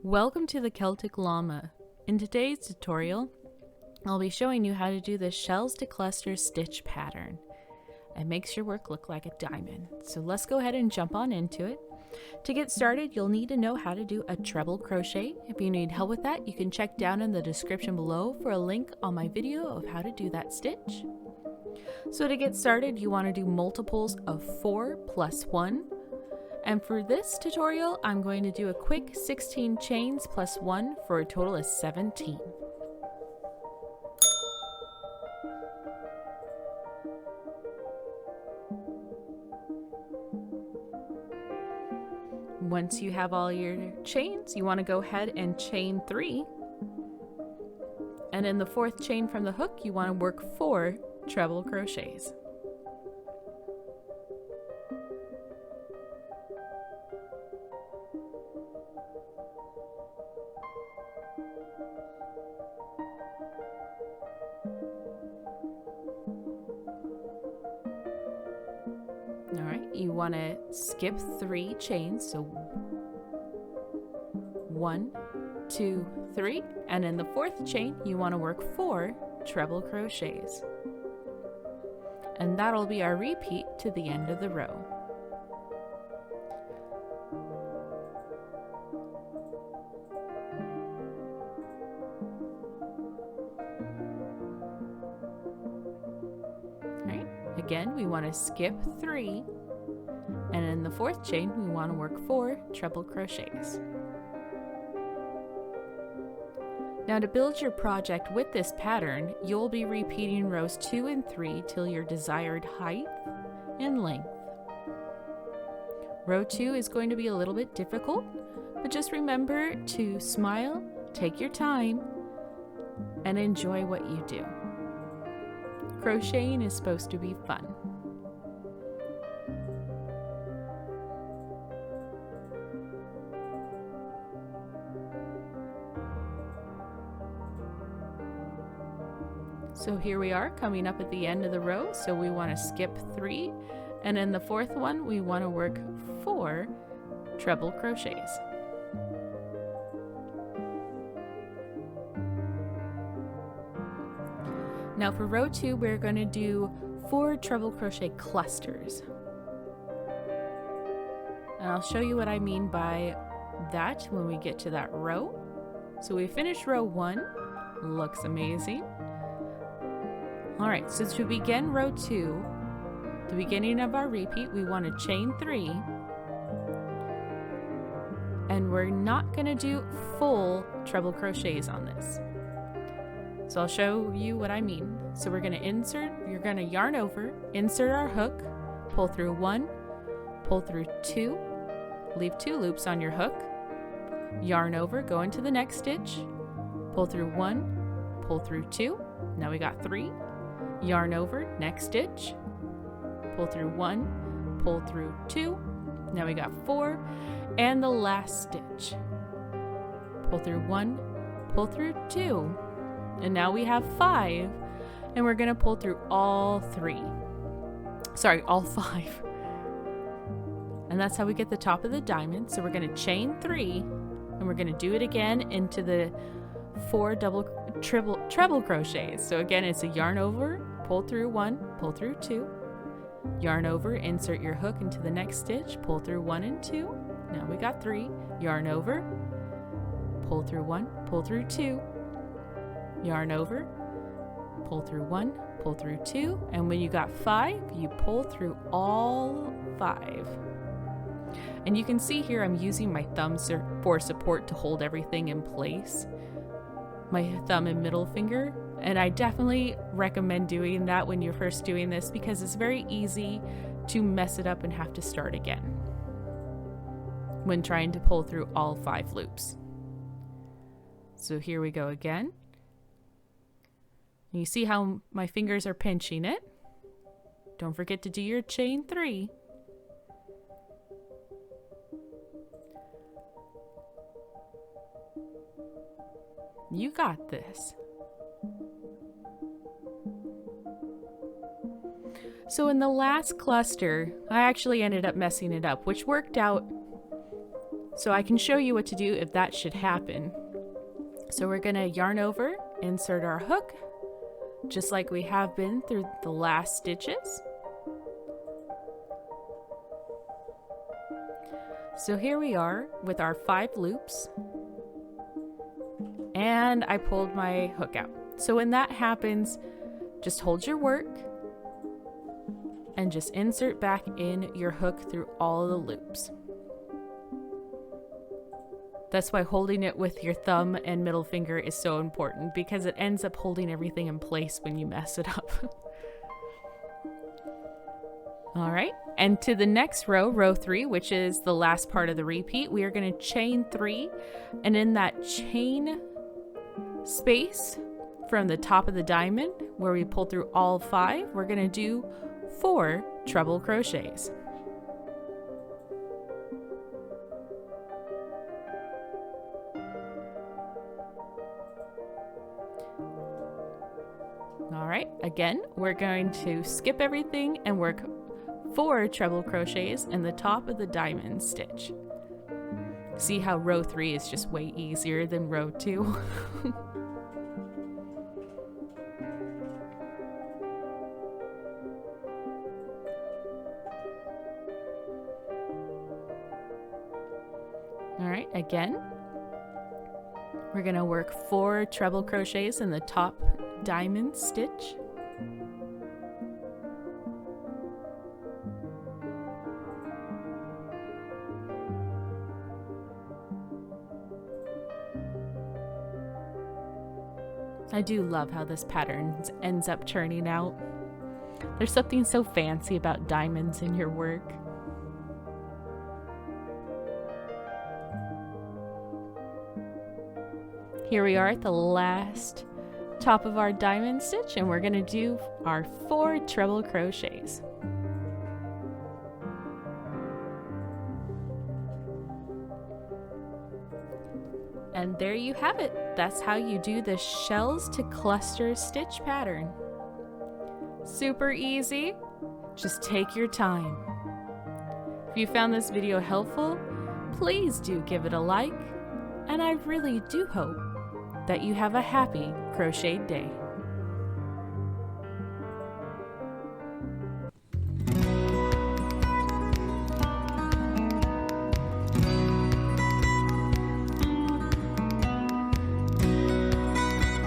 Welcome to the Celtic Llama. In today's tutorial, I'll be showing you how to do the shells to clusters stitch pattern. It makes your work look like a diamond. So let's go ahead and jump on into it. To get started, you'll need to know how to do a treble crochet. If you need help with that, you can check down in the description below for a link on my video of how to do that stitch. So to get started, you want to do multiples of 4 plus 1. And for this tutorial, I'm going to do a quick 16 chains plus 1 for a total of 17. Once you have all your chains, you want to go ahead and chain 3. And in the 4th chain from the hook, you want to work 4 treble crochets. Alright, you want to skip 3 chains, so 1, 2, 3, and in the 4th chain you want to work 4 treble crochets. And that'll be our repeat to the end of the row. Again, we want to skip 3, and in the 4th chain we want to work 4 treble crochets. Now to build your project with this pattern, you'll be repeating rows 2 and 3 till your desired height and length. Row 2 is going to be a little bit difficult, but just remember to smile, take your time, and enjoy what you do. Crocheting is supposed to be fun. So here we are coming up at the end of the row, so we want to skip 3, and in the 4th one we want to work 4 treble crochets. Now for row 2, we're going to do 4 treble crochet clusters. And I'll show you what I mean by that when we get to that row. So we finished row 1, looks amazing. Alright, so to begin row 2, the beginning of our repeat, we want to chain 3. And we're not going to do full treble crochets on this. So I'll show you what I mean. So we're going to insert, you're going to yarn over, insert our hook, pull through 1, pull through 2, leave 2 loops on your hook, yarn over, go into the next stitch, pull through 1, pull through 2, now we got 3, yarn over, next stitch, pull through 1, pull through 2, now we got 4, and the last stitch, pull through 1, pull through 2, and now we have 5, and we're going to pull through all 5. And that's how we get the top of the diamond. So we're going to chain 3, and we're going to do it again into the 4 treble crochets. So again, it's a yarn over, pull through 1, pull through 2, yarn over, insert your hook into the next stitch, pull through 1 and 2, now we got 3, yarn over, pull through 1, pull through 2, yarn over, pull through 1, pull through 2, and when you got 5, you pull through all 5. And you can see here I'm using my thumb for support to hold everything in place, my thumb and middle finger, and I definitely recommend doing that when you're first doing this because it's very easy to mess it up and have to start again when trying to pull through all 5 loops. So here we go again. You see how my fingers are pinching it. Don't forget to do your chain 3. You got this. So in the last cluster, I actually ended up messing it up, which worked out So I can show you what to do if that should happen. So we're gonna yarn over, insert our hook, just like we have been through the last stitches. So here we are with our 5 loops, and I pulled my hook out. So when that happens, just hold your work and just insert back in your hook through all of the loops. That's why holding it with your thumb and middle finger is so important, because it ends up holding everything in place when you mess it up. All right, and to the next row, row 3, which is the last part of the repeat, we are going to chain 3, and in that chain space from the top of the diamond where we pull through all 5, we're going to do 4 treble crochets. All right, again, we're going to skip everything and work 4 treble crochets in the top of the diamond stitch. See how row 3 is just way easier than row 2? All right, again, we're gonna work 4 treble crochets in the top diamond stitch. I do love how this pattern ends up turning out. There's something so fancy about diamonds in your work. Here we are at the last top of our diamond stitch, and we're going to do our 4 treble crochets. And there you have it. That's how you do the shells to clusters stitch pattern. Super easy. Just take your time. If you found this video helpful, please do give it a like, and I really do hope that you have a happy crocheted day.